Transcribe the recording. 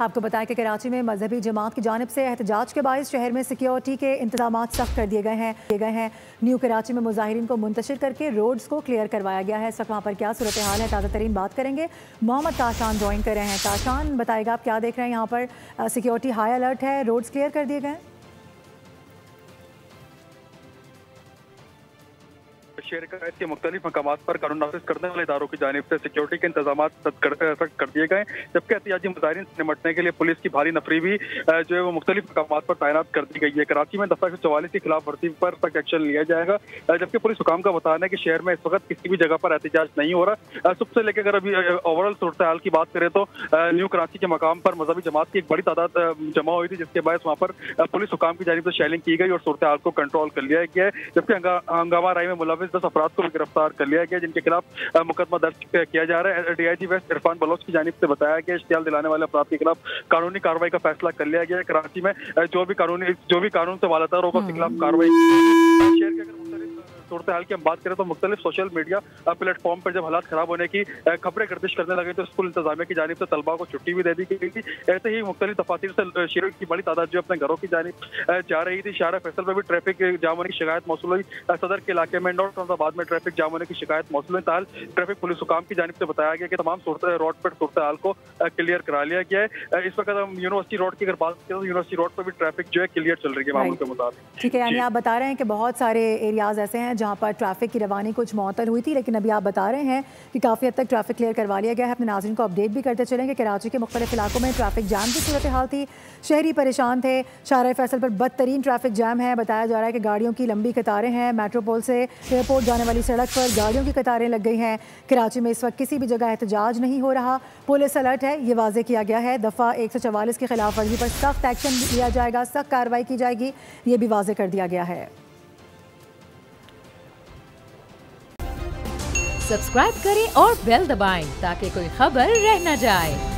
आपको बताया कि कराची में मजहबी जमात की जानिब से एहतजाज के बायस शहर में सिक्योरिटी के इंतजाम सख्त कर दिए गए हैं। न्यू कराची में मुजाहिरीन को मुंतशिर करके रोड्स को क्लियर करवाया गया है। इस वक्त वहाँ पर क्या सूरत हाल है, ताज़ा तरीन बात करेंगे। मोहम्मद ताशान ज्वाइन कर रहे हैं। ताशान बताएगा आप क्या देख रहे हैं यहाँ पर। सिक्योरिटी हाई अलर्ट है, रोड्स क्लियर कर दिए गए। शहर के मुख्तलिफ मकामात पर कानून नाफिज करने वाले इदारों की जानिब से सिक्योरिटी के इंतजाम सख्त कर दिए गए, जबकि एहतियाजी मुजाहिरीन से निपटने के लिए पुलिस की भारी नफरी भी जो है वो मुख्तलिफ मकामात पर तैनात कर दी गई है। कराची में दफा 144 की खिलाफ वर्जी पर सख्त एक्शन लिया जाएगा, जबकि पुलिस हुकाम का बताना है कि शहर में इस वक्त किसी भी जगह पर एहतजाज नहीं हो रहा। सुबह से लेकर अगर अभी ओवरऑल सूरत हाल की बात करें तो न्यू कराची के मकाम पर मजहबी जमात की एक बड़ी तादाद जमा हुई थी, जिसके बाद वहाँ पर पुलिस हुकाम की जानिब से शेलिंग की गई और सूरत हाल को कंट्रोल कर लिया गया है। जबकि हंगामा राय में मुलविस 10 अफराद को भी गिरफ्तार कर लिया गया, जिनके खिलाफ मुकदमा दर्ज किया जा रहा है। डीआईजी वेस्ट इरफान बलोच की जानिब से बताया गया इश्तियाल दिलाने वाले अफराद के खिलाफ कानूनी कार्रवाई का फैसला कर लिया गया है। कराची में जो भी कानून से वालदार होगा उसके खिलाफ कार्रवाई। शहर के अगर सूरत हाल की हम बात करें तो मुख्तलिफ सोशल मीडिया प्लेटफॉर्म पर जब हालात खराब होने की खबरें गर्दिश करने लगे तो स्कूल इंतजामिया की जानिब से तलबा को छुट्टी भी दे दी गई थी। ऐसे ही मुख्तलिफ दफातर से शहर की बड़ी तादाद जो अपने घरों की जानिब जा रही थी। शाहरा फैसल में भी ट्रैफिक जाम होने की शिकायत मौसूल हुई। सदर के इलाके में नॉर्थ फैसलाबाद में ट्रैफिक जाम होने की शिकायत मौसूल हुई। ताल ट्रैफिक पुलिस हुकाम की जानिब से बताया गया कि तमाम रोड पर सूरत हाल को क्लियर करा लिया गया है। इस वक्त हम यूनिवर्सिटी रोड की अगर बात करें तो यूनिवर्सिटी रोड पर भी ट्रैफिक जो है क्लियर चल रही है मामूल के मुताबिक। ठीक है, यानी आप बता रहे हैं कि बहुत सारे एरियाज ऐसे हैं जहाँ पर ट्रैफिक की रवानी कुछ मुअत्तल हुई थी, लेकिन अभी आप बता रहे हैं कि काफ़ी हद तक ट्रैफिक क्लियर करवा लिया गया है। अपने नाज़रीन को अपडेट भी करते चलेंगे। कराची के मुख्तलिफ इलाकों में ट्रैफिक जाम की सूरत हाल थी, शहरी परेशान थे। शाहरा फैसल पर बदतरीन ट्रैफिक जाम है। बताया जा रहा है कि गाड़ियों की लंबी कतारें हैं। मेट्रोपोल से एयरपोर्ट जाने वाली सड़क पर गाड़ियों की कतारें लग गई हैं। कराची में इस वक्त किसी भी जगह एहतजाज नहीं हो रहा। पुलिस अलर्ट है, ये वाजे किया गया है। दफ़ा 144 की खिलाफ वर्जी पर सख्त एक्शन लिया जाएगा, सख्त कार्रवाई की जाएगी, ये भी वाजे कर दिया गया है। सब्सक्राइब करें और बेल दबाएं ताकि कोई खबर रह न जाए।